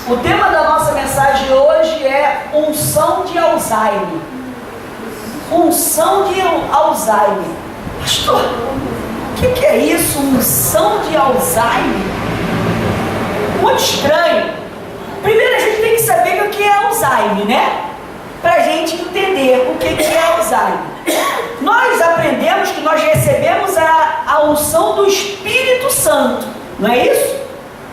O tema da nossa mensagem hoje é unção de Alzheimer. Unção de Alzheimer. Pastor, o que é isso? Unção de Alzheimer? Muito estranho. Primeiro a gente tem que saber o que é Alzheimer, né? Para a gente entender o que é Alzheimer. Nós aprendemos que nós recebemos a unção do Espírito Santo, não é isso?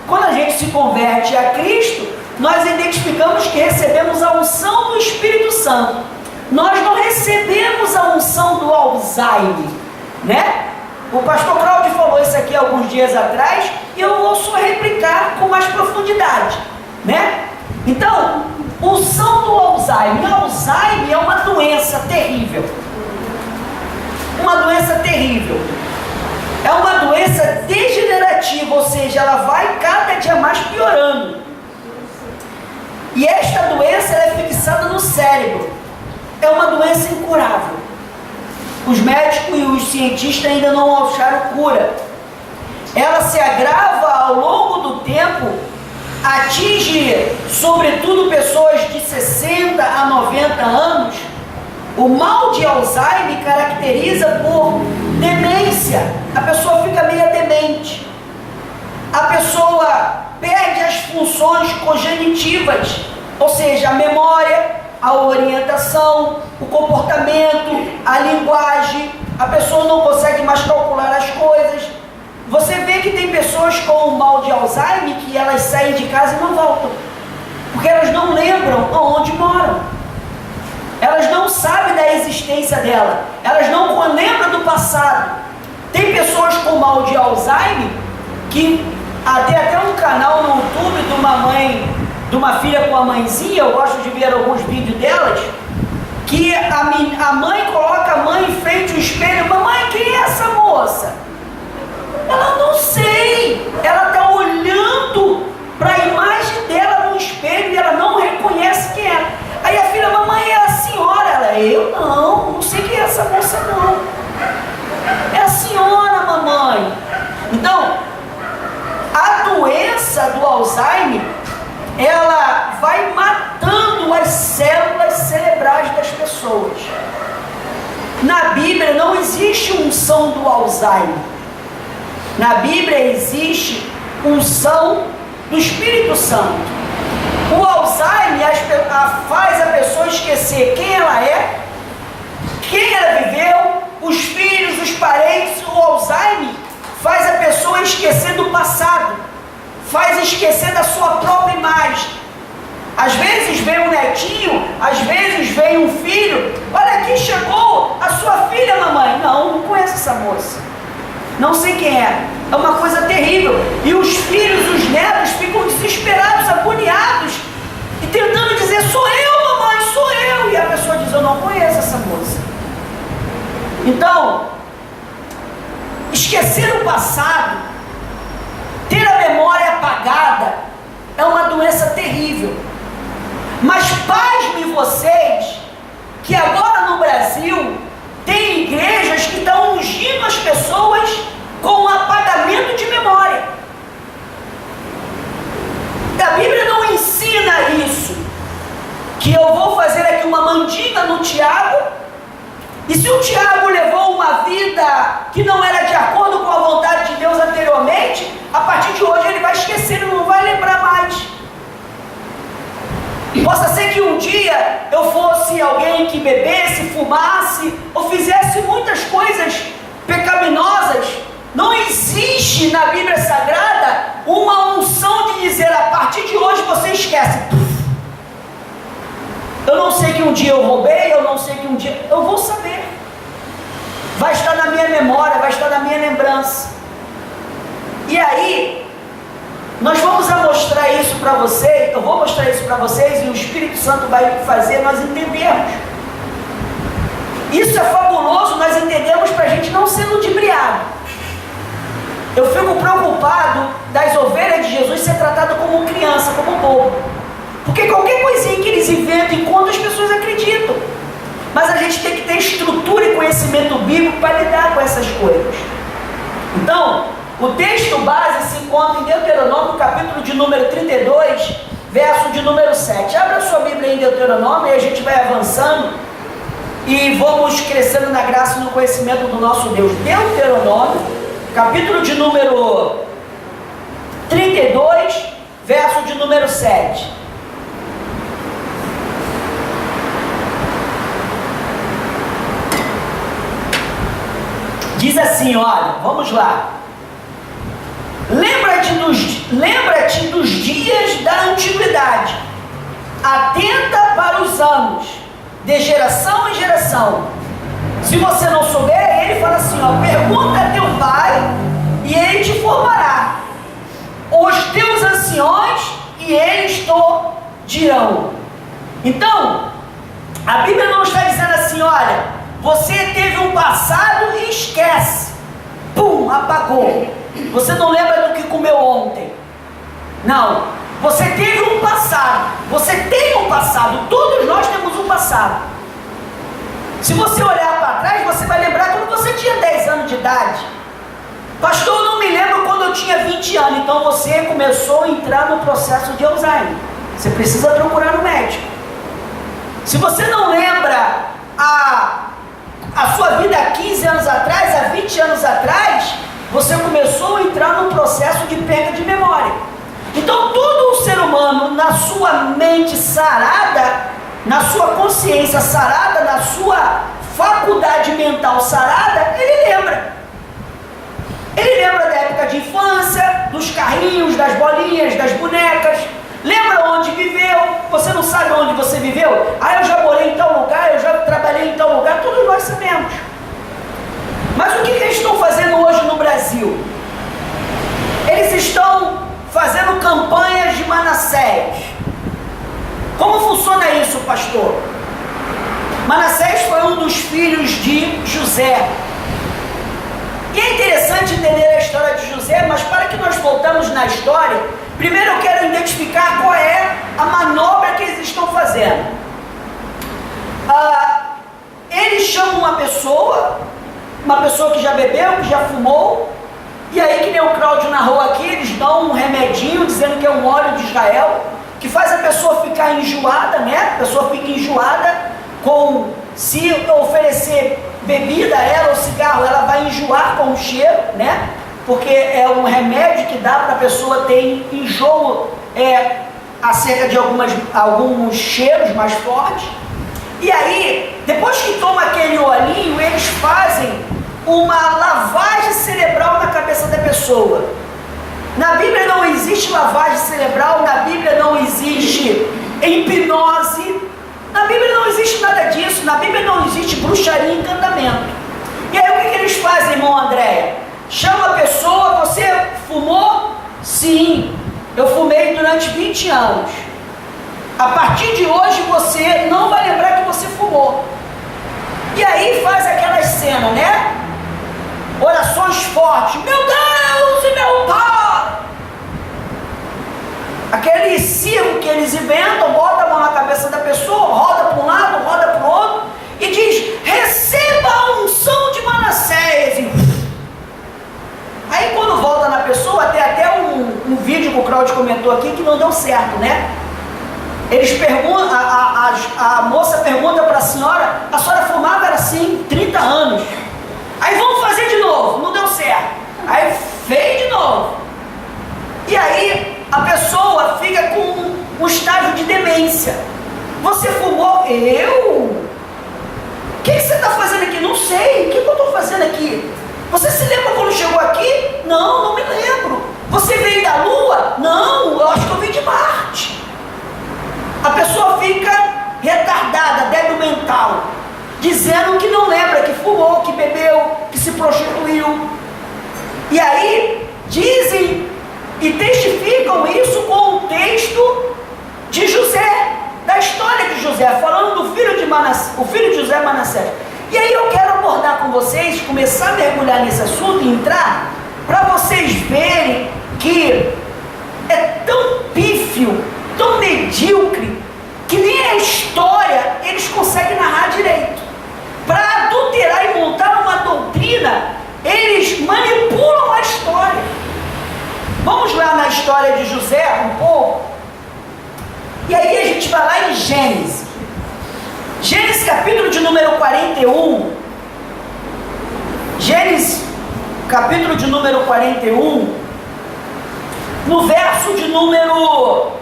Quando a gente se converte a Cristo, nós identificamos que recebemos a unção do Espírito Santo. Nós não recebemos a unção do Alzheimer, né? O pastor Cláudio falou isso aqui alguns dias atrás e eu vou só replicar com mais profundidade, né? Então, unção do Alzheimer. Alzheimer é uma doença terrível. Uma doença terrível. É uma doença degenerativa, ou seja, ela vai cada dia mais piorando. E esta doença ela é fixada no cérebro. É uma doença incurável. Os médicos e os cientistas ainda não acharam cura. Ela se agrava ao longo do tempo, atinge sobretudo pessoas de 60 a 90 anos. O mal de Alzheimer caracteriza por demência. A pessoa fica meio demente. A pessoa perde as funções cognitivas, ou seja, a memória, a orientação, o comportamento, a linguagem. A pessoa não consegue mais calcular as coisas. Você vê que tem pessoas com o mal de Alzheimer que elas saem de casa e não voltam, porque elas não lembram onde moram. Elas não sabem da existência dela. Elas não lembram do passado. Tem pessoas com mal de Alzheimer que tem até um canal no YouTube de uma mãe, de uma filha com a mãezinha, eu gosto de ver alguns vídeos delas, que a mãe coloca a mãe em frente ao espelho. Mamãe, quem é essa moça? Ela não sei. Ela está olhando para a imagem dela no espelho e ela não reconhece quem é. Aí a filha, mamãe, é a senhora. Ela, eu não sei quem é essa moça não. É a senhora, mamãe. Então, a doença do Alzheimer, ela vai matando as células cerebrais das pessoas. Na Bíblia não existe unção do Alzheimer. Na Bíblia existe unção do Espírito Santo. O Alzheimer faz a pessoa esquecer quem ela é, quem ela viveu, os filhos, os parentes. O Alzheimer faz a pessoa esquecer do passado, faz esquecer da sua própria imagem. Às vezes vem um netinho, às vezes vem um filho. Olha aqui, chegou a sua filha, mamãe. Não conheço essa moça. Não sei quem é. É uma coisa terrível. E os filhos, os netos ficam desesperados, agoniados e tentando dizer, sou eu, mamãe, sou eu. E a pessoa diz, eu não conheço essa moça. Então, esquecer o passado, ter a memória apagada, é uma doença terrível. Mas pasmem vocês que agora no Brasil tem igrejas que estão ungindo as pessoas com apagamento de memória. A Bíblia não ensina isso, que eu vou fazer aqui uma mandinga no Tiago, e se o Tiago levou uma vida que não era de acordo com a vontade de Deus anteriormente, a partir de hoje ele vai esquecer, ele não vai lembrar mais. Possa ser que um dia eu fosse alguém que bebesse, fumasse, ou fizesse muitas coisas pecaminosas. Não existe na Bíblia Sagrada uma unção de dizer, a partir de hoje você esquece. Eu não sei que um dia eu roubei, eu não sei que um dia... Eu vou saber. Vai estar na minha memória, vai estar na minha lembrança. E aí, nós vamos mostrar isso para vocês, eu vou mostrar isso para vocês e o Espírito Santo vai fazer nós entendermos. Isso é fabuloso, nós entendemos para a gente não ser ludibriado. Eu fico preocupado das ovelhas de Jesus ser tratado como criança, como bobo. Porque qualquer coisinha que eles inventam, enquanto as pessoas acreditam. Mas a gente tem que ter estrutura e conhecimento bíblico para lidar com essas coisas. Então, o texto base se encontra em Deuteronômio, capítulo de número 32, verso de número 7. Abra sua Bíblia em Deuteronômio e a gente vai avançando e vamos crescendo na graça e no conhecimento do nosso Deus. Deuteronômio, capítulo de número 32, verso de número 7. Diz assim, olha, vamos lá. Lembra-te dos dias da antiguidade, atenta para os anos, de geração em geração. Se você não souber, ele fala assim, ó, pergunta a teu pai e ele te formará, os teus anciões e eles te dirão. Então, a Bíblia não está dizendo assim, olha, você teve um passado e esquece, pum, apagou. Você não lembra do que comeu ontem. Não, você teve um passado, você tem um passado, todos nós temos um passado. Se você olhar para trás, você vai lembrar quando você tinha 10 anos de idade. Pastor, eu não me lembro quando eu tinha 20 anos, então você começou a entrar no processo de Alzheimer. Você precisa procurar um médico. Se você não lembra a sua vida há 15 anos atrás, há 20 anos atrás, você começou a entrar num processo de perda de memória. Então todo o ser humano, na sua mente sarada, na sua consciência sarada, na sua faculdade mental sarada, ele lembra. Ele lembra da época de infância, dos carrinhos, das bolinhas, das bonecas. Lembra onde viveu? Você não sabe onde você viveu? Ah, eu já morei em tal lugar, eu já trabalhei em tal lugar. Todos nós sabemos. Mas o que eles estão fazendo hoje no Brasil? Eles estão fazendo campanhas de Manassés. Como funciona isso, pastor? Manassés foi um dos filhos de José. E é interessante entender a história de José, mas para que nós voltamos na história, primeiro eu quero identificar qual é a manobra que eles estão fazendo. Eles chamam uma pessoa que já bebeu, que já fumou, e aí, que nem o Cláudio narrou aqui, eles dão um remedinho, dizendo que é um óleo de Israel, que faz a pessoa ficar enjoada, né? A pessoa fica enjoada, se oferecer bebida a ela ou cigarro, ela vai enjoar com o cheiro, né? Porque é um remédio que dá para a pessoa ter enjoo acerca de alguns cheiros mais fortes. E aí, depois que toma aquele olhinho, eles fazem uma lavagem cerebral na cabeça da pessoa. Na Bíblia não existe lavagem cerebral, na Bíblia não existe hipnose, na Bíblia não existe nada disso, na Bíblia não existe bruxaria e encantamento. E aí o que eles fazem, irmão Andréia? Chama a pessoa, você fumou? Sim, eu fumei durante 20 anos. A partir de hoje você não vai lembrar que você fumou. E aí faz aquela cena, né? Orações fortes. Meu Deus e meu Pai! Aquele circo que eles inventam, bota a mão na cabeça da pessoa, roda para um lado, roda para o outro, e diz, receba a unção de Manassés. Aí quando volta na pessoa, tem até um vídeo que o Cláudio comentou aqui que não deu certo, né? Eles perguntam, a moça pergunta para a senhora fumava era assim, 30 anos. Aí vamos fazer de novo, não deu certo. Aí fez de novo. E aí a pessoa fica com um estágio de demência. Você fumou? Eu? O que você está fazendo aqui? Não sei, o que eu estou fazendo aqui? Você se lembra quando chegou aqui? Não, não me lembro. Você veio da Lua? Não, eu acho que eu vim de Marte. A pessoa fica retardada, débil mental, dizendo que não lembra, que fumou, que bebeu, que se prostituiu. E aí dizem e testificam isso com o texto de José, da história de José, falando do filho de Manassés, o filho de José, Manassés. E aí eu quero abordar com vocês, começar a mergulhar nesse assunto e entrar, para vocês verem que é tão pífio, tão medíocre, que nem a história eles conseguem narrar direito. Para adulterar e montar uma doutrina, eles manipulam a história. Vamos lá na história de José um pouco. gente vai lá em Gênesis. Gênesis capítulo de número 41. Gênesis capítulo de número 41. No verso de número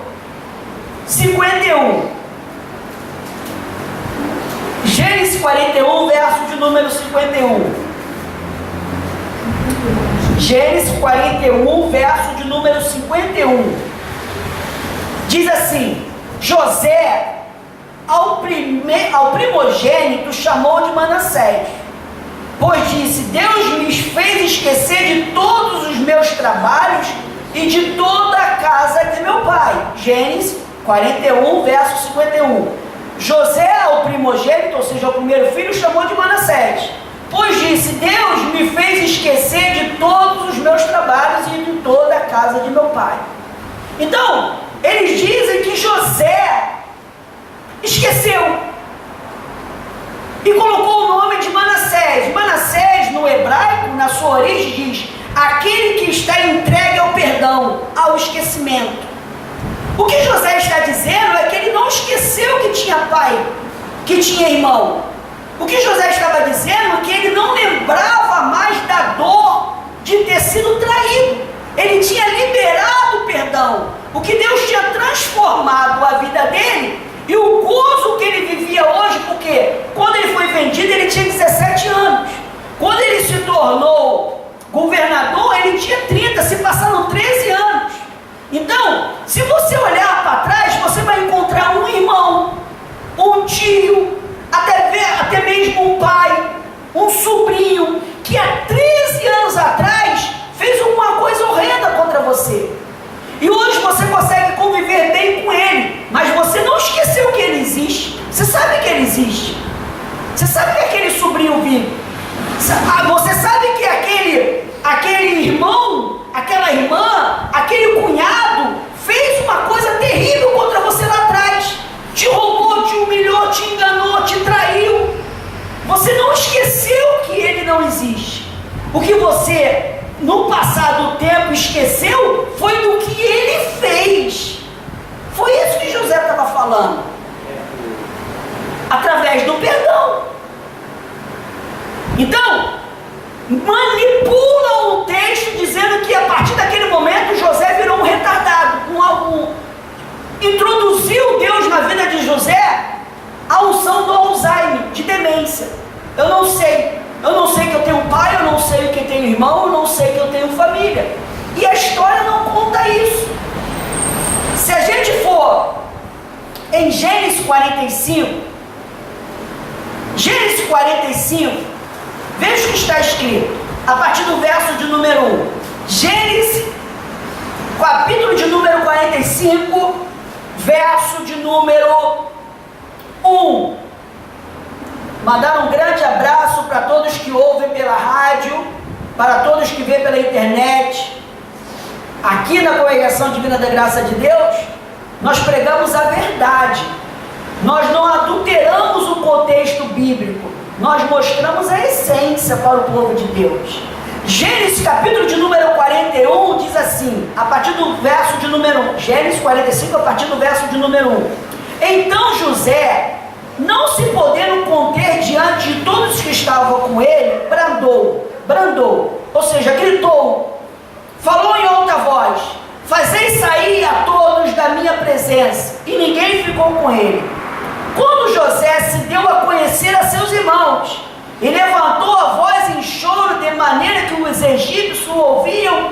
51. Gênesis 41, verso de número 51. Gênesis 41, verso de número 51. Diz assim: José, ao primogênito, chamou de Manassés, pois disse: Deus me fez esquecer de todos os meus trabalhos e de toda a casa de meu pai. Gênesis 41, verso 51. José, ao primogênito, ou seja, ao primeiro filho, chamou de Manassés, pois disse: Deus me fez esquecer de todos os meus trabalhos e de toda a casa de meu pai. Então, eles dizem que José esqueceu e colocou o nome de Manassés. Manassés, no hebraico, na sua origem, diz: aquele que está entregue ao perdão, ao esquecimento. O que José está dizendo é que ele não esqueceu que tinha pai, que tinha irmão. O que José estava dizendo é que ele não lembrava mais da dor de ter sido traído. Ele tinha liberado o perdão. O que Deus tinha transformado a vida dele e o gozo que ele vivia hoje, porque quando ele foi vendido ele tinha 17 anos. Quando ele se tornou governador ele tinha 30, se passaram 13 anos. Então, se você olhar para trás, você vai encontrar um irmão, um tio, até mesmo um pai, um sobrinho, que há 13 anos atrás fez alguma coisa horrenda contra você. E hoje você consegue conviver bem com ele, mas você não esqueceu que ele existe. Você sabe que ele existe. Você sabe que aquele sobrinho vive. Você sabe que aquele irmão, aquela irmã, aquele cunhado fez uma coisa terrível contra você lá atrás. Te roubou, te humilhou, te enganou, te traiu. Você não esqueceu que ele não existe. O que você, no passado tempo, esqueceu foi do que ele fez. Foi isso que José estava falando. Através do perdão. Então, manipulam o texto dizendo que a partir daquele momento José virou um retardado, introduziu Deus na vida de José a unção do Alzheimer, de demência. Eu não sei que eu tenho pai, eu não sei que eu tenho irmão, eu não sei que eu tenho família. E a história não conta isso. Se a gente for em Gênesis 45, veja o que está escrito, a partir do verso de número 1. Gênesis, capítulo de número 45, verso de número 1. Mandar um grande abraço para todos que ouvem pela rádio, para todos que vêem pela internet. Aqui na Congregação Divina da Graça de Deus, nós pregamos a verdade. Nós não adulteramos o contexto bíblico. Nós mostramos a essência para o povo de Deus. Gênesis capítulo de número 41 diz assim, a partir do verso de número 1. Gênesis 45, a partir do verso de número 1. Então José, não se podendo conter diante de todos que estavam com ele, brandou, ou seja, gritou, falou em alta voz: fazei sair a todos da minha presença. E ninguém ficou com ele. Quando José se deu a conhecer a seus irmãos, e levantou a voz em choro, de maneira que os egípcios ouviam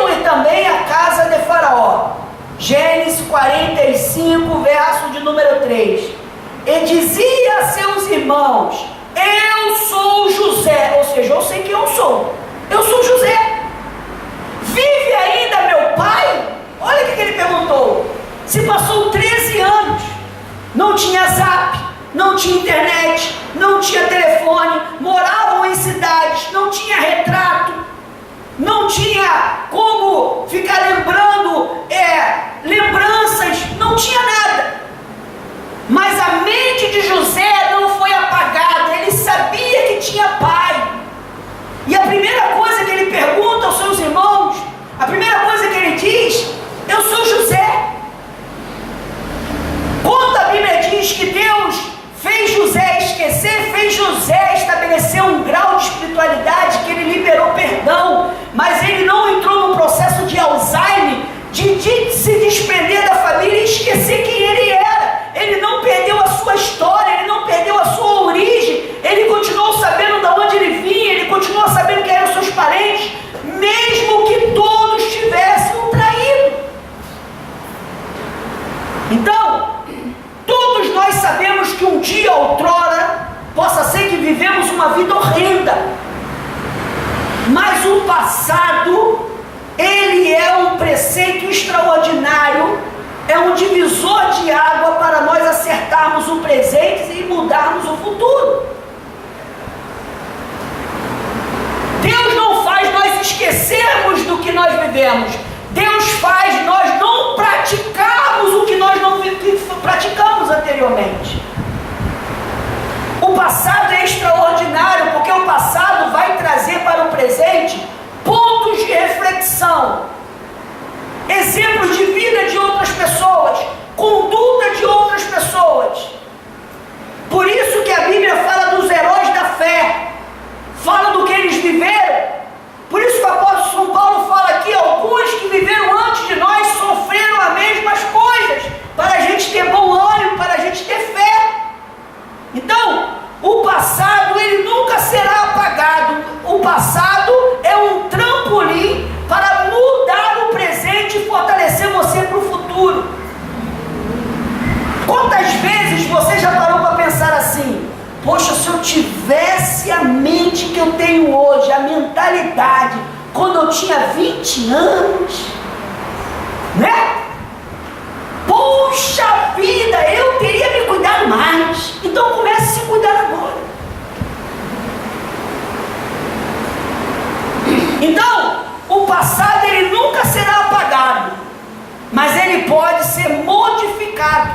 e também a casa de Faraó. Gênesis 45, verso de número 3. E dizia a seus irmãos: eu sou José, ou seja, eu sei quem eu sou José. Vive ainda meu pai? Olha o que ele perguntou. Se passou 13 anos, não tinha zap, não tinha internet, não tinha telefone, moravam em cidades, não tinha retrato, não tinha como ficar lembrando lembranças, não tinha nada. Mas a mente de José não foi apagada, ele sabia que tinha pai. E a primeira coisa que ele pergunta aos seus irmãos, a primeira coisa que ele diz: eu sou José. se desprender da família e esquecer quem ele era. Ele não perdeu a sua história, ele não perdeu a sua origem, ele continuou sabendo de onde ele vinha, ele continuou sabendo quem eram seus parentes, mesmo que todos tivessem o traído. Então, todos nós sabemos que um dia, outrora, possa ser que vivemos uma vida horrenda, mas o passado, ele é um preceito extraordinário, é um divisor de água para nós acertarmos o presente e mudarmos o futuro. Deus não faz nós esquecermos do que nós vivemos. Deus faz nós não praticarmos o que nós não praticamos anteriormente. O passado é extraordinário, porque o passado vai trazer para o presente pontos de reflexão, exemplos de vida de outras pessoas, conduta de outras pessoas. Por isso que a Bíblia fala dos heróis da fé, fala do que eles viveram. Por isso que o apóstolo São Paulo fala aqui, alguns que viveram antes de nós sofreram as mesmas coisas, para a gente ter bom ânimo, para a gente ter fé. Então, o passado, ele nunca será apagado. O passado é um trampolim para mudar o presente e fortalecer você para o futuro. Quantas vezes você já parou para pensar assim: poxa, se eu tivesse a mente que eu tenho hoje, a mentalidade, quando eu tinha 20 anos, né? Puxa vida, eu teria me cuidado mais. Então comece a se cuidar agora. Então, o passado, ele nunca será apagado, mas ele pode ser modificado.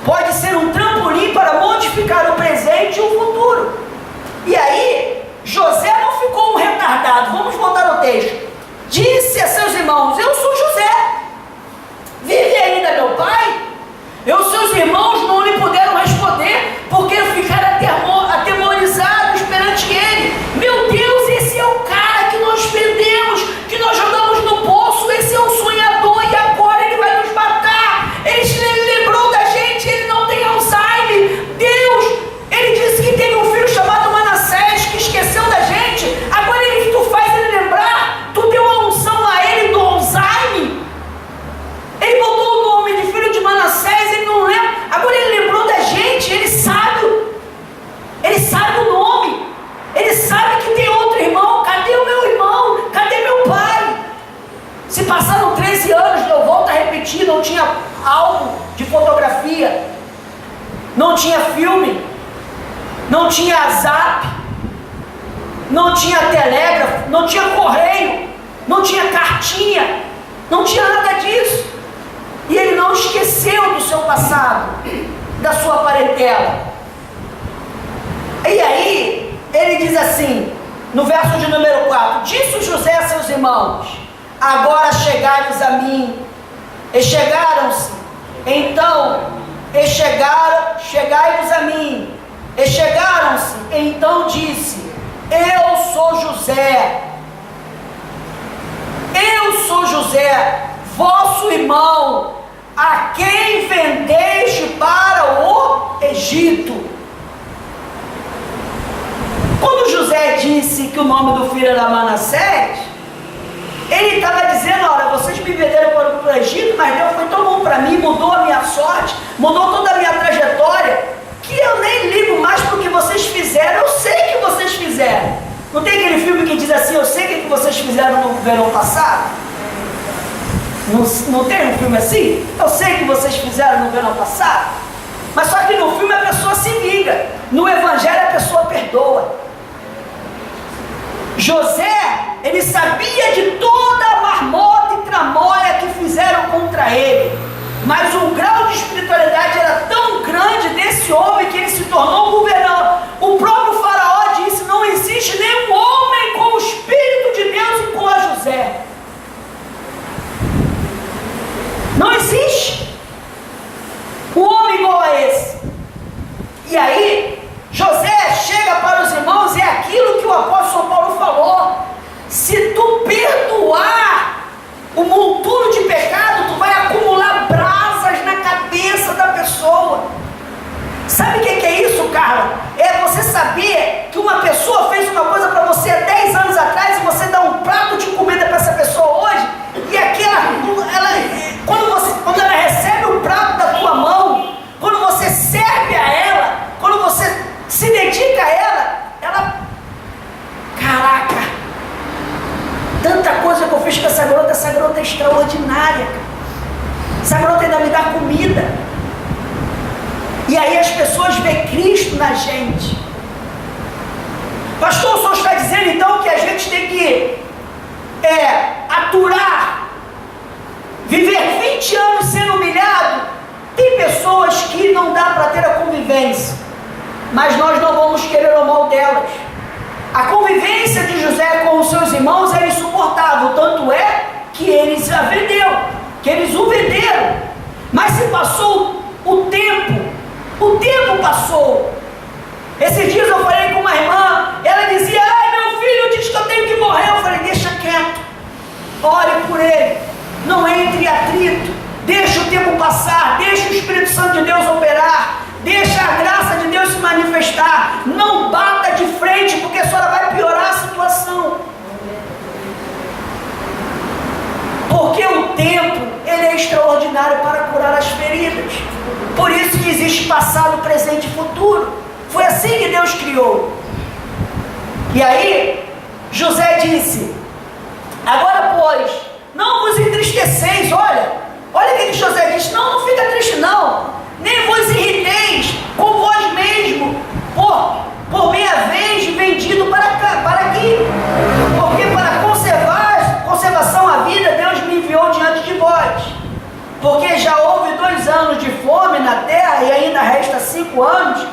Pode ser um trampolim para modificar o presente e o futuro. E aí, José não ficou um retardado. Vamos voltar ao texto. Disse a seus irmãos: eu sou José. Vive ainda meu pai? E os seus irmãos não lhe puderam responder, porque ficaram atemorizados perante ele. Meu Deus, esse é o cara que nós prendemos, que nós jogamos no poço. Esse é o sonhador e agora ele vai nos matar. Ele lembrou da gente, ele não tem Alzheimer. Deus, ele disse que teve um filho chamado Manassés, que esqueceu da gente. Agora tu faz ele lembrar, tu deu a unção a ele do Alzheimer. Ele botou o nome de filho de Manassés, ele não lembra. Agora ele lembrou da gente, ele sabe o nome, ele sabe que tem outro irmão. Cadê o meu irmão? Cadê meu pai? Se passaram 13 anos, eu volto a repetir, não tinha álbum de fotografia, não tinha filme, não tinha zap, não tinha telégrafo, não tinha correio, não tinha cartinha, não tinha nada disso. E ele não esqueceu do seu passado, da sua parentela. E aí, ele diz assim, no verso de número 4: disse José a seus irmãos: agora chegai-vos a mim. E chegaram-se. Então, chegai-vos a mim. E chegaram-se. Então disse: eu sou José. Eu sou José, vosso irmão, a quem vendeste para o Egito. Quando José disse que o nome do filho era Manassés, ele estava dizendo: olha, vocês me venderam para o Egito, mas Deus foi tão bom para mim, mudou a minha sorte, mudou toda a minha trajetória, que eu nem ligo mais para o que vocês fizeram. Eu sei que vocês fizeram. Não tem aquele filme que diz assim: eu sei o que vocês fizeram no verão passado? Não tem um filme assim? Eu sei que vocês fizeram no verão passado. Mas só que no filme a pessoa se vinga, no evangelho a pessoa perdoa. José, ele sabia de toda a marmota e tramóia que fizeram contra ele, mas o grau de espiritualidade era tão grande desse homem que ele se tornou governador. O próprio faraó disse: não existe nenhum homem com o Espírito de Deus igual a José. Não existe um homem igual a esse. E aí, José chega para os irmãos, e é aquilo que o apóstolo São Paulo falou: se tu perdoar o monturo de pecado, tu essa garota ainda me dá comida. E aí as pessoas veem Cristo na gente. Pastor, o senhor está dizendo então que a gente tem que aturar, viver 20 anos sendo humilhado? Tem pessoas que não dá para ter a convivência, mas nós não vamos querer o mal delas. A convivência de José com os seus irmãos era insuportável, tanto é que eles a venderam, que eles o venderam. Mas se passou o tempo passou. Esses dias eu falei com uma irmã, ela dizia: ai, meu filho diz que eu tenho que morrer. Eu falei: deixa quieto, ore por ele, não entre em atrito, deixa o tempo passar, deixa o Espírito Santo de Deus operar, deixa a graça de Deus se manifestar, não bata de frente, porque só vai piorar a situação. Porque o tempo, ele é extraordinário para curar as feridas. Por isso que existe passado, presente e futuro. Foi assim que Deus criou. E aí, José disse: agora pois, não vos entristeceis. Olha o que José disse: não fica triste não, nem vos irriteis com vós mesmo, por minha vez vendido para aqui, porque para conservação à vida Deus me enviou diante de vós, porque já houve 2 anos de fome na terra e ainda resta 5 anos,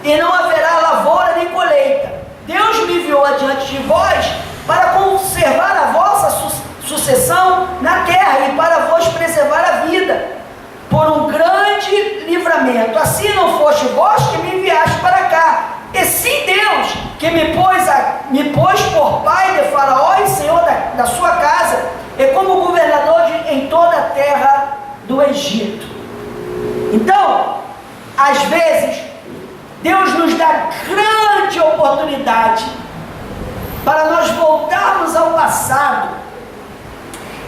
e não haverá lavoura nem colheita. Deus me enviou adiante de vós para conservar a vossa sucessão na terra e para vos preservar a vida, por um grande livramento. Assim não foste vós que me enviaste para cá, e sim Deus, que me pôs por pai de Faraó e senhor da sua casa, e como governador em toda a terra do Egito. Então, às vezes, Deus nos dá grande oportunidade para nós voltarmos ao passado,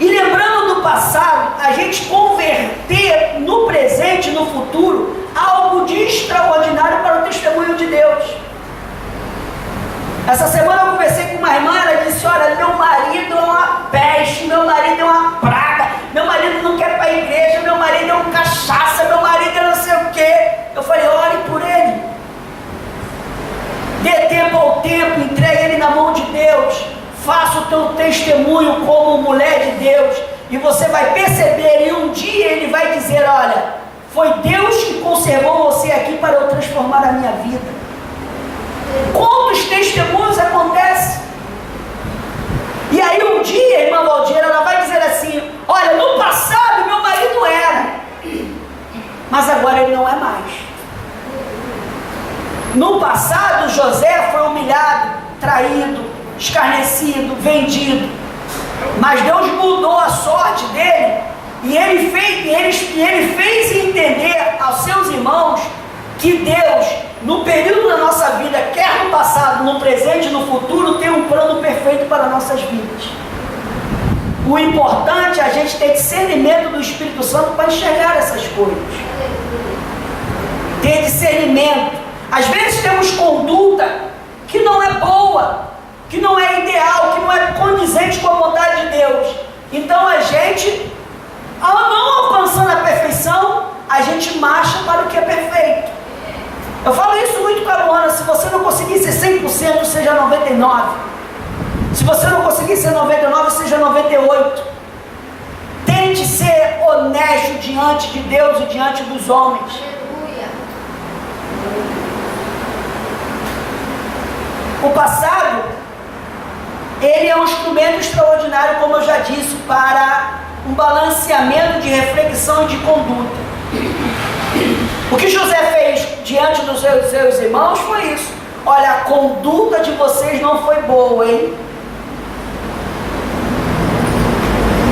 e lembrando do passado, a gente converter no presente e no futuro algo de extraordinário para o testemunho de Deus. Essa semana eu conversei com uma irmã, ela disse: olha, meu marido é uma peste, meu marido é uma praga, meu marido não quer ir para a igreja, meu marido é um cachaça, meu marido é não sei o quê. Eu falei: ore por ele, dê tempo ao tempo, entregue ele na mão de Deus, faça o teu testemunho como mulher de Deus, e você vai perceber, e um dia ele vai dizer: olha, foi Deus que conservou você aqui para eu transformar a minha vida. Quantos testemunhos acontecem? E aí um dia, irmã Valdir, ela vai dizer assim: olha, no passado meu marido era, mas agora ele não é mais. No passado José foi humilhado, traído, escarnecido, vendido, mas Deus mudou a sorte dele, e ele fez entender aos seus irmãos que Deus, no período da nossa vida, quer no passado, no presente e no futuro, tem um plano perfeito para nossas vidas. O importante é a gente ter discernimento do Espírito Santo para enxergar essas coisas. Ter discernimento. Às vezes temos conduta que não é boa, que não é ideal, que não é condizente com a vontade de Deus. Então a gente, não alcançando a perfeição, a gente marcha para o que é perfeito. Eu falo isso muito para a Luana: se você não conseguir ser 100%, seja 99%. Se você não conseguir ser 99%, seja 98%. Tente ser honesto diante de Deus e diante dos homens. O passado, ele é um instrumento extraordinário, como eu já disse, para um balanceamento de reflexão e de conduta. O que José fez diante dos seus irmãos foi isso: olha, a conduta de vocês não foi boa, hein?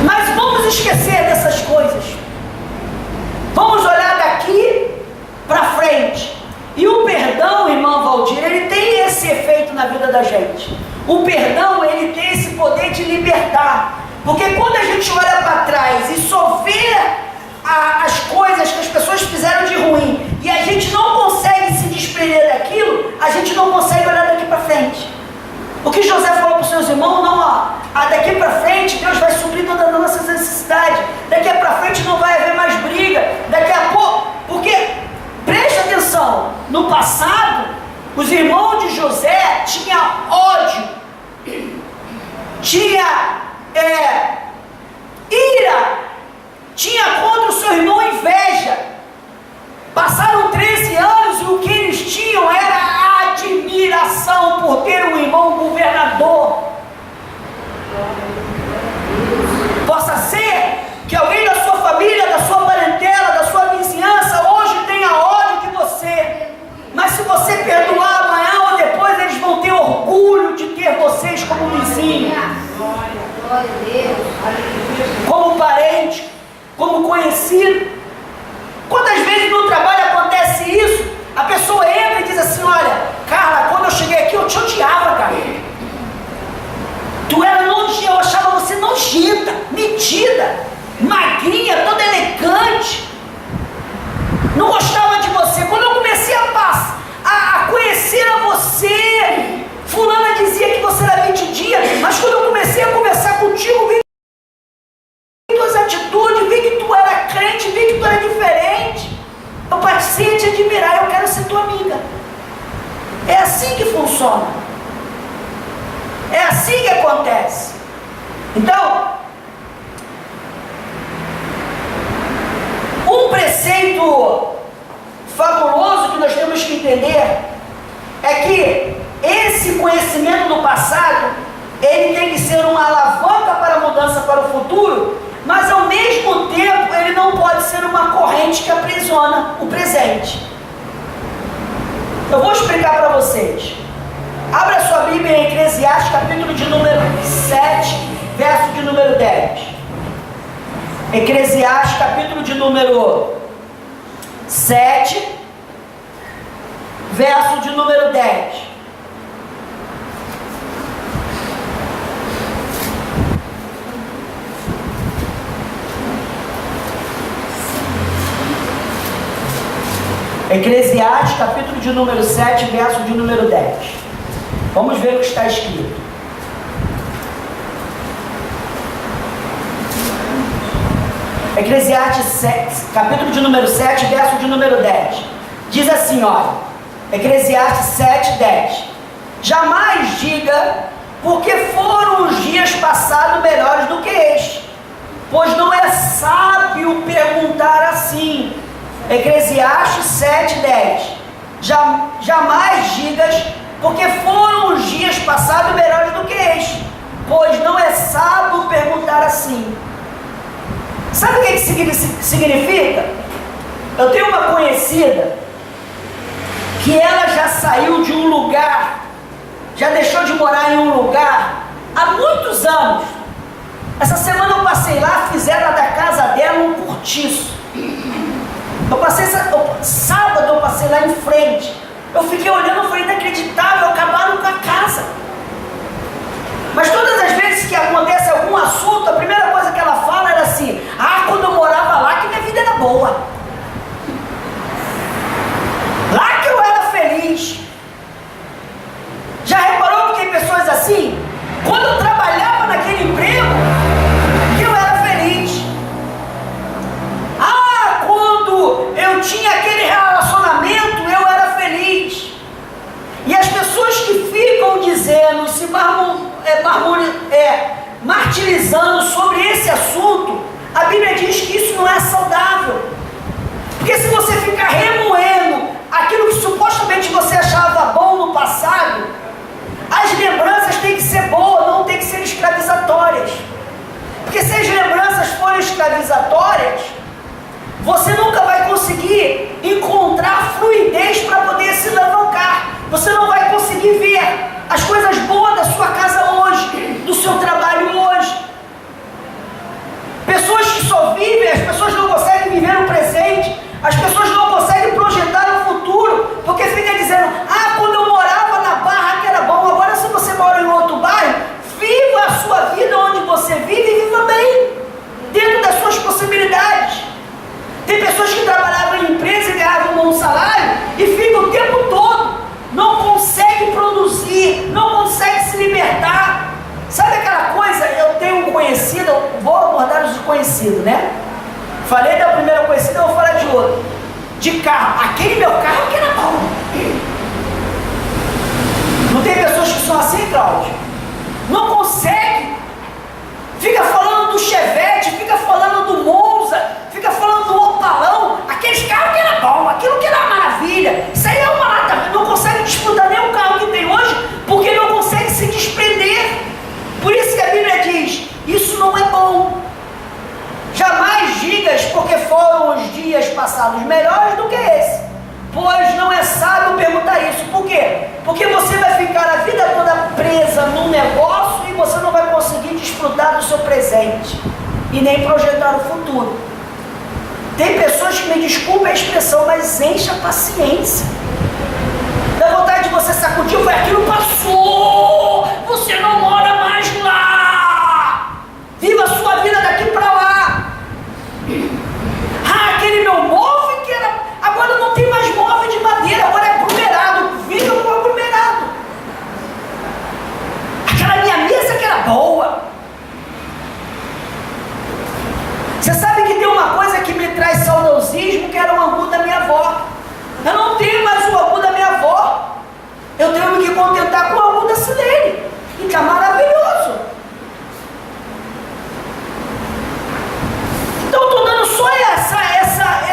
Mas vamos esquecer dessas coisas, vamos olhar daqui para frente. E o perdão, irmã Valdir, ele tem esse efeito na vida da gente. O perdão, ele tem esse poder de libertar, porque quando a gente olha para trás e só vê as coisas que as pessoas fizeram de ruim, e a gente não consegue se desprender daquilo, a gente não consegue olhar daqui para frente. O que José falou para os seus irmãos: não, daqui para frente Deus vai suprir todas as nossas necessidades, daqui para frente não vai haver mais passado, os irmãos de José tinham ódio, tinha ira, tinha contra o seu irmão inveja. Passaram 13 anos e o que eles tinham era admiração por ter um irmão governador. Possa ser que alguém da sua família, da sua parentela, da sua vizinhança hoje tenha ódio de você, mas se você perdoar amanhã ou depois, eles vão ter orgulho de ter vocês como vizinho, como parente, como conhecido. Quantas vezes no trabalho acontece isso? A pessoa entra e diz assim: olha, Carla, quando eu cheguei aqui eu te odiava, cara. Tu era nojenta, eu achava você nojenta, metida, magrinha, toda elegante. Não gostava de você. Quando eu comecei a conhecer a você, fulana dizia que você era metidinha, mas quando eu comecei a conversar contigo, vi tuas atitudes, vi que tu era crente, vi que tu era diferente. Eu passei a te admirar, eu quero ser tua amiga. É assim que funciona. É assim que acontece. Então, um preceito fabuloso que nós temos que entender é que esse conhecimento do passado, ele tem que ser uma alavanca para a mudança para o futuro, mas ao mesmo tempo ele não pode ser uma corrente que aprisiona o presente. Eu vou explicar para vocês. Abra sua Bíblia em Eclesiastes, capítulo de número 7, verso de número 10. Eclesiastes, capítulo de número 7, verso de número 10. Eclesiastes, capítulo de número 7, verso de número 10. Vamos ver o que está escrito. Eclesiastes 7, capítulo de número 7, verso de número 10. Diz assim, olha, Eclesiastes 7, 10. Jamais diga, porque foram os dias passados melhores do que este, pois não é sábio perguntar assim. Eclesiastes 7, 10. Jamais digas, porque foram os dias passados melhores do que este, pois não é sábio perguntar assim. Sabe o que significa? Eu tenho uma conhecida que ela já saiu de um lugar, já deixou de morar em um lugar há muitos anos. Essa semana eu passei lá, fizeram da casa dela um cortiço. Sábado eu passei lá em frente. Eu fiquei olhando, foi inacreditável, acabaram com a casa. Mas todas as vezes que acontece algum assunto, a primeira coisa que ela fala era assim: ah, quando eu morava lá que minha vida era boa. Lá que eu era feliz. Já reparou que tem pessoas assim? Quando eu trabalhava naquele emprego, que eu era feliz. Ah, quando eu tinha aquele relacionamento, eu era feliz. E as pessoas que ficam dizendo, se martirizando sobre esse assunto, a Bíblia diz que isso não é saudável. Porque se você ficar remoendo aquilo que supostamente você achava bom no passado, as lembranças têm que ser boas, não têm que ser escravizatórias. Porque se as lembranças forem escravizatórias, você nunca vai conseguir encontrar fluidez para poder se alavancar. Você não vai conseguir ver as coisas boas da sua casa hoje, do seu trabalho hoje. Pessoas que só vivem, as pessoas não conseguem viver o presente, as pessoas não conseguem projetar o futuro, porque fica dizendo: ah, quando eu morava na Barra que era bom. Agora, se você mora em outro bairro, viva a sua vida onde você vive e viva bem, dentro das suas possibilidades. Tem pessoas que trabalhavam em empresa e ganhavam um bom salário e ficam o tempo todo, não conseguem produzir, não conseguem se libertar. Sabe aquela coisa? Eu tenho um conhecido, vou abordar os desconhecidos, né? Falei da primeira conhecida, eu vou falar de outro. De carro, aquele meu carro que era bom. pessoas que são assim, Cláudio, não consegue. Fica falando do Chevette, fica falando do Monza, fica falando do Opalão, aqueles carros que era bom, aquilo que era uma maravilha. Isso aí é uma lata, não consegue disputar nem o carro que tem hoje, porque não consegue se desprender. Por isso que a Bíblia diz, isso não é bom. Jamais digas, porque foram os dias passados melhores do que esse. Pois não é sábio perguntar isso. Por quê? Porque você vai ficar a vida toda presa num negócio e você não vai conseguir desfrutar do seu presente e nem projetar o futuro. Tem pessoas que, me desculpem a expressão, mas enche a paciência. Dá vontade de você sacudir, foi aquilo passou, você não mora mais lá. Viva a sua vida daqui para lá. Ah, aquele meu móvel que era... Agora não tem mais móvel de madeira, agora é aglomerado. Viva o aglomerado. Aquela minha mesa que era boa. Você sabe que tem uma coisa que me traz saudosismo, que era o angu da minha avó. Eu não tenho mais o angu da minha avó. Eu tenho que me contentar com o angu da Silene. E que é maravilhoso. Então eu estou dando só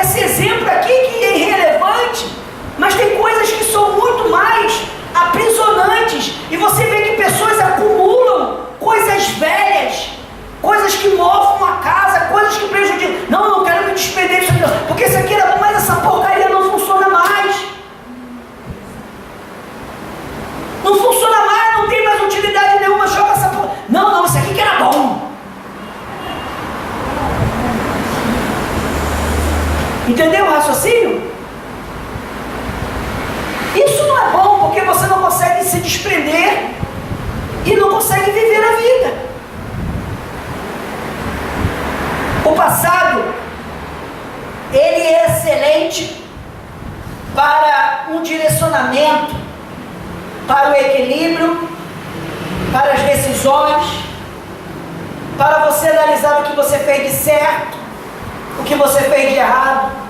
esse exemplo aqui que é irrelevante, mas tem coisas que são muito mais aprisionantes, e você vê que pessoas acumulam coisas velhas, coisas que mofam a casa, coisas que prejudicam. Não quero me despender disso aqui, porque isso aqui era bom, mas essa porcaria não funciona mais. Não funciona mais, não tem mais utilidade nenhuma, joga essa porcaria. Não, isso aqui que era bom. Entendeu o raciocínio? Isso não é bom, porque você não consegue se desprender e não consegue viver a vida. O passado, ele é excelente para um direcionamento, para o equilíbrio, para as decisões, para você analisar o que você fez de certo, o que você fez de errado.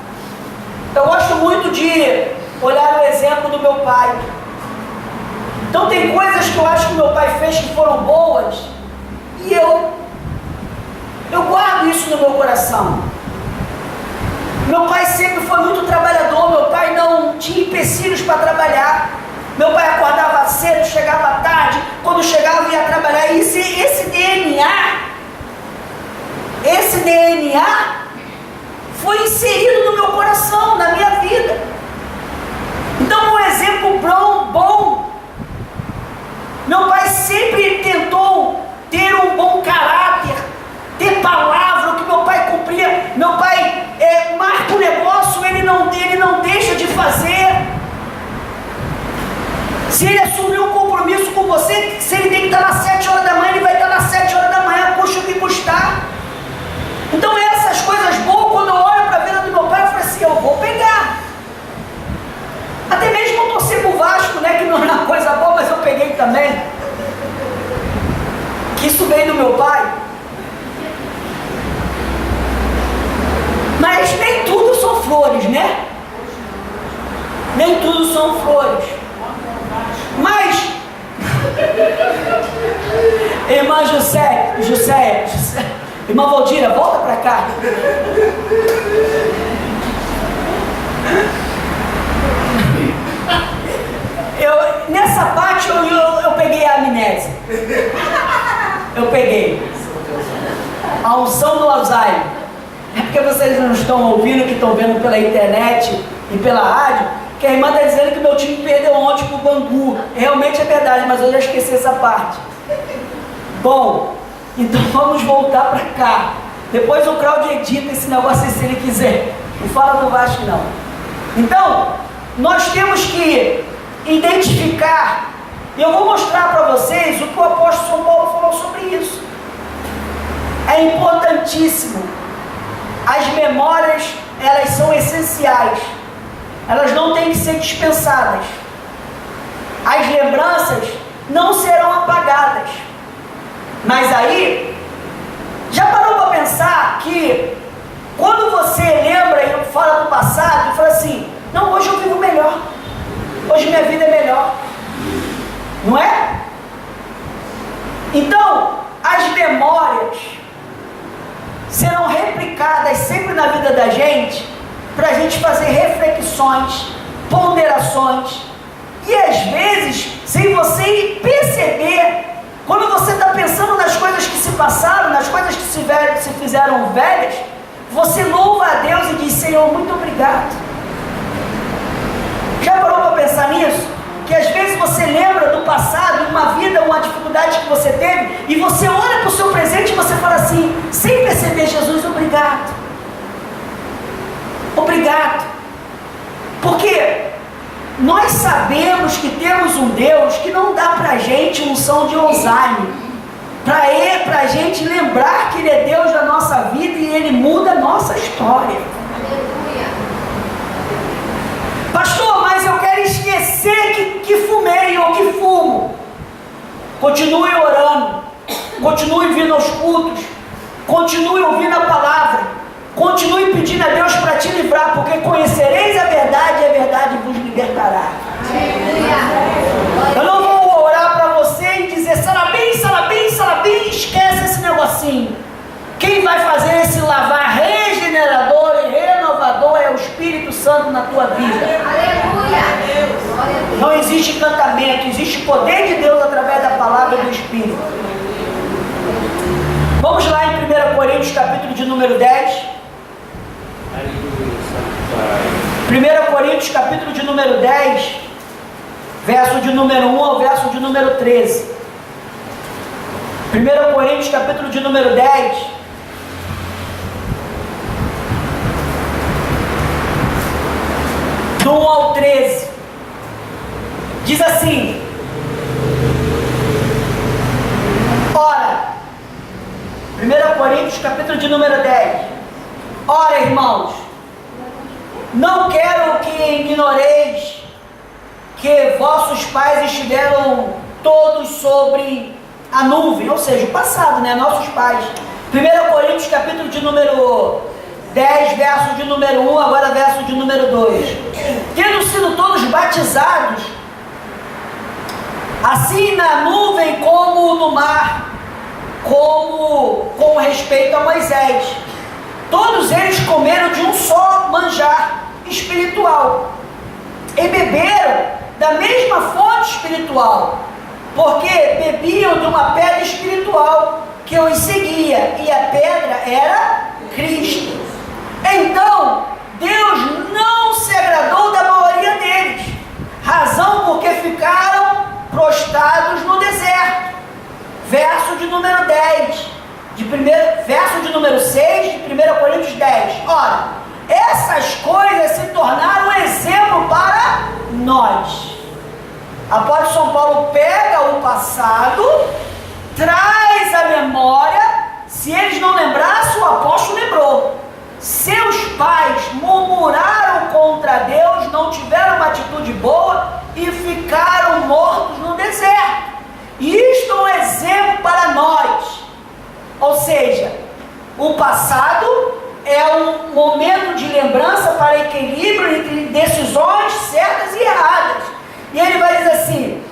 Eu gosto muito de olhar o exemplo do meu pai. Então tem coisas que eu acho que meu pai fez que foram boas, e eu guardo isso no meu coração. Meu pai sempre foi muito trabalhador, meu pai não tinha empecilhos para trabalhar. Meu pai acordava cedo, chegava tarde, quando chegava ia trabalhar. E esse DNA foi inserido no meu coração, na minha vida. Então, um exemplo bom, meu pai sempre tentou ter um bom caráter, ter palavra, o que meu pai cumpria. Meu pai marca o negócio, ele não deixa de fazer. Se ele assumir um compromisso com você, se ele tem que estar às 7 horas da manhã, ele vai estar às 7 horas da manhã, custa o que custar. Então essas coisas boas, quando eu olho para a vida do meu pai, eu falo assim, eu vou pegar. Até mesmo eu torci pro Vasco, né, que não é uma coisa boa, mas eu peguei também. Que isso veio do meu pai. Mas nem tudo são flores, né? Nem tudo são flores. Mas, irmã José, irmã Valdira, volta para cá. Nessa parte eu peguei a amnésia. Eu peguei a unção do Alzheimer. É porque vocês não estão ouvindo, que estão vendo pela internet e pela rádio, que a irmã está dizendo que meu time perdeu ontem para o Bangu. Realmente é verdade, mas eu já esqueci essa parte. Bom, então vamos voltar para cá. Depois o Claudio edita esse negócio aí, se ele quiser. Não fala do Vasco não. Então, nós temos que identificar, e eu vou mostrar para vocês o que o apóstolo São Paulo falou sobre isso. É importantíssimo. As memórias, elas são essenciais. Elas não têm que ser dispensadas. As lembranças não serão apagadas. Mas aí, já parou para pensar que quando você lembra e fala do passado, e fala assim, não, hoje eu vivo melhor, hoje minha vida é melhor, não é? Então, as memórias serão replicadas sempre na vida da gente, para a gente fazer reflexões, ponderações, e às vezes, sem você perceber, quando você está pensando nas coisas que se passaram, nas coisas que se fizeram velhas, você louva a Deus e diz: Senhor, muito obrigado. Já parou para pensar nisso? Que às vezes você lembra do passado, uma vida, uma dificuldade que você teve, e você olha para o seu presente e você fala assim, sem perceber: Jesus, obrigado. Obrigado. Porque nós sabemos que temos um Deus que não dá para a gente unção de Alzheimer, para a gente lembrar que Ele é Deus da nossa vida e Ele muda a nossa história. Aleluia. Pastor, mas eu quero esquecer que fumei ou que fumo. Continue orando, continue vindo aos cultos, continue ouvindo a palavra, continue pedindo a Deus para te livrar, porque conhecereis a verdade e a verdade vos libertará. Eu não vou orar para você e dizer salabim, salabim, salabim, esquece esse negocinho. Quem vai fazer esse lavar regenerador e renovador é o Espírito Santo na tua vida. Aleluia. Não existe encantamento, existe poder de Deus através da palavra do Espírito. Vamos lá em 1 Coríntios, capítulo de número 10. 1 Coríntios, capítulo de número 10, verso de número 1 ao verso de número 13. 1 Coríntios, capítulo de número 10, do 1 ao 13. Diz assim: Ora, 1 Coríntios, capítulo de número 10. Ora, irmãos, não quero que ignoreis que vossos pais estiveram todos sobre a nuvem, ou seja, o passado, né? Nossos pais. 1 Coríntios, capítulo de número 10, verso de número 1, agora verso de número 2. Tendo sido todos batizados, assim na nuvem como no mar, como com respeito a Moisés, todos eles comeram de um só manjar espiritual e beberam da mesma fonte espiritual, porque bebiam de uma pedra espiritual que os seguia, e a pedra era Cristo. Então Deus não se agradou da maioria deles, razão porque ficaram prostrados no deserto. Verso de número 10 verso de número 6 de 1 Coríntios 10. Ora, essas coisas se tornaram um exemplo para nós. Apóstolo São Paulo pega o passado, traz a memória. Se eles não lembrassem, o apóstolo lembrou. Seus pais murmuraram contra Deus, não tiveram uma atitude boa e ficaram mortos no deserto. E isto é um exemplo para nós. Ou seja, o passado é um momento de lembrança para equilíbrio entre decisões certas e erradas. E ele vai dizer assim: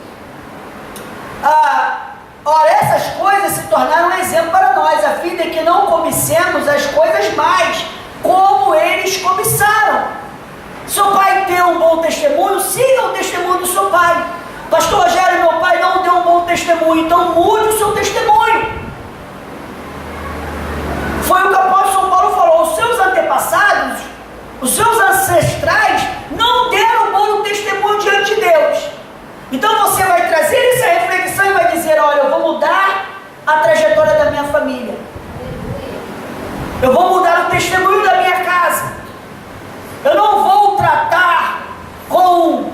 ora, essas coisas se tornaram um exemplo para nós, a fim de que não cobicemos as coisas mais, como eles cobiçaram. Seu pai tem um bom testemunho, siga o testemunho do seu pai. Pastor Rogério, meu pai não deu um bom testemunho, então mude o seu testemunho. Foi o que o apóstolo São Paulo falou: os seus antepassados, os seus ancestrais não deram bom testemunho diante de Deus. Então você vai trazer essa reflexão e vai dizer: olha, eu vou mudar a trajetória da minha família, eu vou mudar o testemunho da minha casa, eu não vou tratar com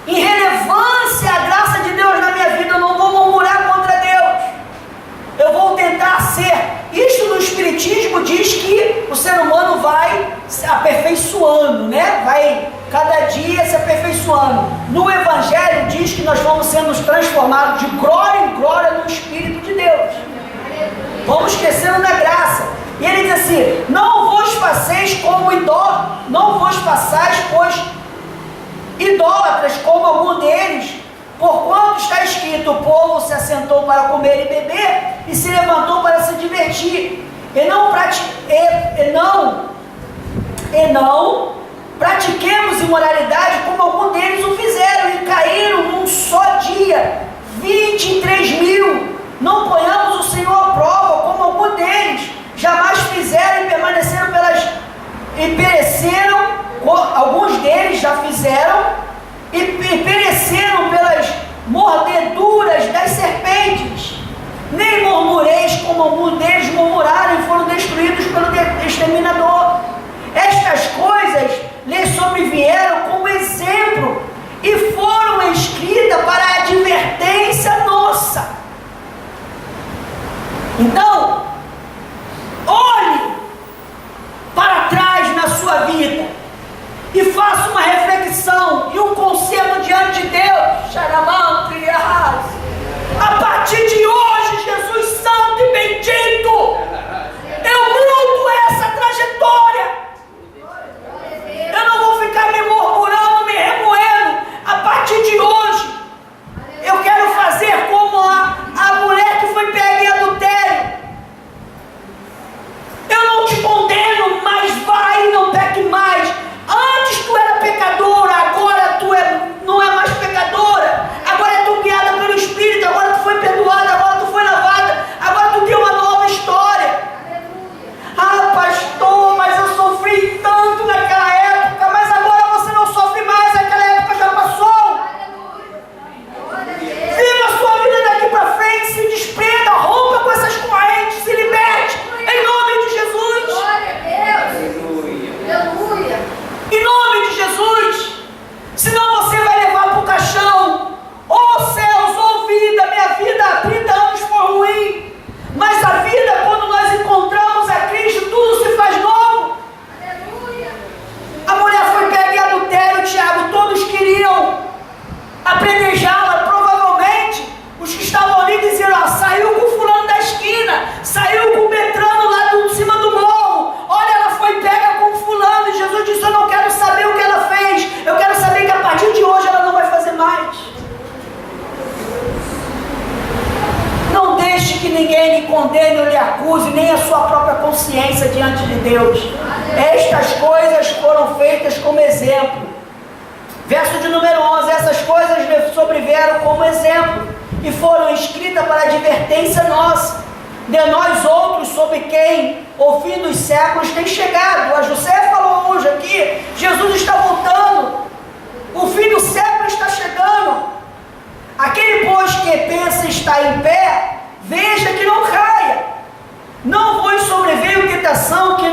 irrelevância a graça de Deus na minha vida, eu não vou murmurar contra Deus, eu vou tentar ser. Isto no Espiritismo diz que o ser humano vai se aperfeiçoando, né? Vai cada dia se aperfeiçoando. No Evangelho diz que nós vamos sendo transformados de glória em glória no Espírito de Deus. Vamos crescendo na graça. E ele diz assim: não vos façais como idólatras, não vos façais, pois idólatras como algum deles, Porquanto está escrito: o povo se assentou para comer e beber, e se levantou para se divertir, e não pratiquemos imoralidade como algum deles o fizeram, e caíram num só dia 23.000. Não ponhamos o Senhor à prova como algum deles jamais fizeram, e permaneceram e pereceram. Alguns deles já fizeram e pereceram pelas mordeduras das serpentes. Nem murmureis como alguns deles murmuraram e foram destruídos pelo exterminador. Estas coisas lhes sobrevieram como exemplo e foram escritas para a advertência nossa. Então, olhe para trás na sua vida e faça uma reflexão e um conselho diante de Deus. A partir de hoje, Jesus Santo e bendito, eu mudo essa trajetória. Eu não vou ficar me murmurando, me remoendo. A partir de hoje, eu quero fazer como a mulher que foi pega em adultério. Eu não te condeno, mas vai e não peque mais. Antes tu era pecadora, agora tu não é mais pecadora. Agora é tu guiada pelo Espírito, agora tu foi perdoada, agora tu foi lavada, agora tu tem uma nova história. Ah, pastor, mas eu sofri tanto naquela época, mas agora você não sofre mais, aquela época já passou. Viva a sua vida daqui para frente, se desprenda, rompa com essas correntes, se liberte, em nome de Jesus. Glória a Deus. Aleluia. Em nome de Jesus. Senão você vai levar para o caixão. Oh céus, oh vida, minha vida há 30 anos foi ruim, mas a vida, quando nós encontramos a Cristo, tudo se faz novo. Aleluia. A mulher foi pega em adultério, Tiago, todos queriam apedrejá-la. Provavelmente os que estavam ali diziam: saiu com o fulano da esquina, saiu com o Betrano lá de cima do morro, olha, ela foi pega com o fulano. E Jesus disse: eu não quero saber o que ela fez, eu quero saber que a partir de hoje ela não vai fazer mais. Não deixe que ninguém lhe condene ou lhe acuse, nem a sua própria consciência diante de Deus. Estas coisas foram feitas como exemplo. Verso de número 11: essas coisas lhe sobrevieram como exemplo e foram escritas para advertência nossa, de nós outros, sobre quem o fim dos séculos tem chegado. A José falou hoje aqui: Jesus está voltando, o fim do século está chegando. Aquele, pois, que pensa estar em pé, veja que não caia. Não vos sobreveio tentação que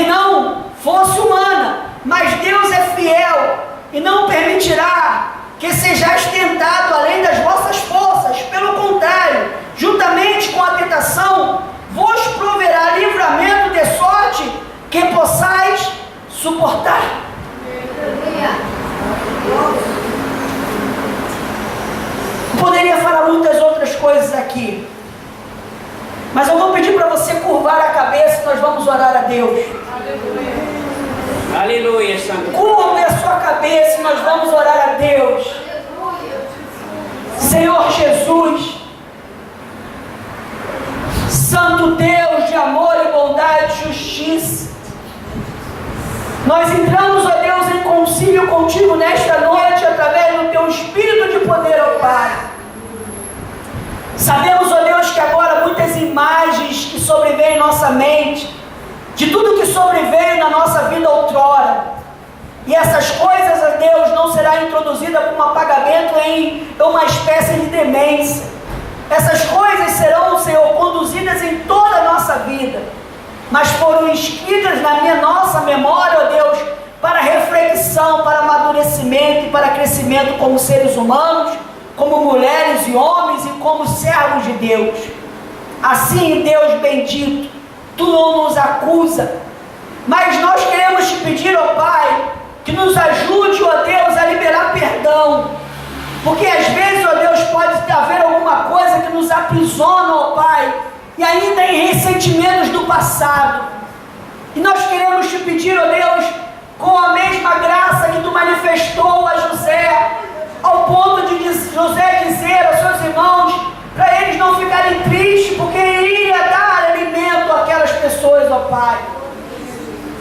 não fosse humana, mas Deus é fiel e não permitirá que sejais tentado além das vossas forças. Pelo contrário, juntamente com a tentação, vos proverá livramento, de sorte que possais suportar. Poderia falar muitas outras coisas aqui, mas eu vou pedir para você curvar a cabeça e nós vamos orar a Deus. Aleluia, Santo. Curve a sua cabeça e nós vamos orar a Deus. Senhor Jesus, Santo Deus de amor e bondade e justiça, nós entramos, ó Deus, em concílio contigo nesta noite, através do teu Espírito de poder, ó Pai. Sabemos, ó Deus, que agora muitas imagens que sobrevêm em nossa mente, de tudo que sobreveio na nossa vida outrora, e essas coisas, ó Deus, não será introduzida como apagamento em uma espécie de demência. Essas coisas serão, Senhor, conduzidas em toda a nossa vida, mas foram escritas na nossa memória, ó Deus, para reflexão, para amadurecimento e para crescimento como seres humanos, como mulheres e homens e como servos de Deus. Assim, Deus bendito, tu não nos acusa, mas nós queremos te pedir, ó Pai, que nos ajude, ó Deus, a liberar perdão, porque às vezes, ó Deus, pode haver alguma coisa que nos aprisiona, ó Pai, e ainda em ressentimentos do passado, e nós queremos te pedir, ó Deus, com a mesma graça que tu manifestou a José, ao ponto de José dizer aos seus irmãos, para eles não ficarem tristes, porque iria dar alimento àquelas pessoas, ó Pai.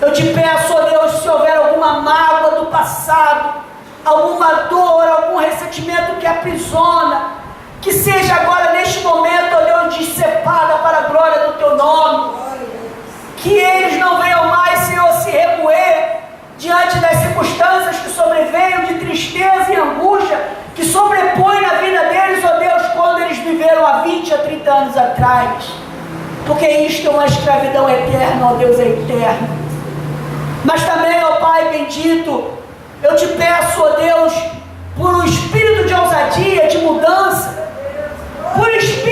Eu te peço, ó Deus, se houver alguma mágoa do passado, alguma dor, algum ressentimento que aprisiona, que seja agora neste momento, ó Deus, dissipada para a glória do Teu nome. Que eles não venham mais, Senhor, se remoer diante das circunstâncias que sobrevêm de tristeza e angústia, que sobrepõe na vida deles, ó Deus, quando eles viveram há 20, a 30 anos atrás. Porque isto é uma escravidão eterna, ó Deus, é eterno. Mas também, ó Pai bendito, eu te peço, ó Deus, por um espírito de ousadia, de mudança, por espírito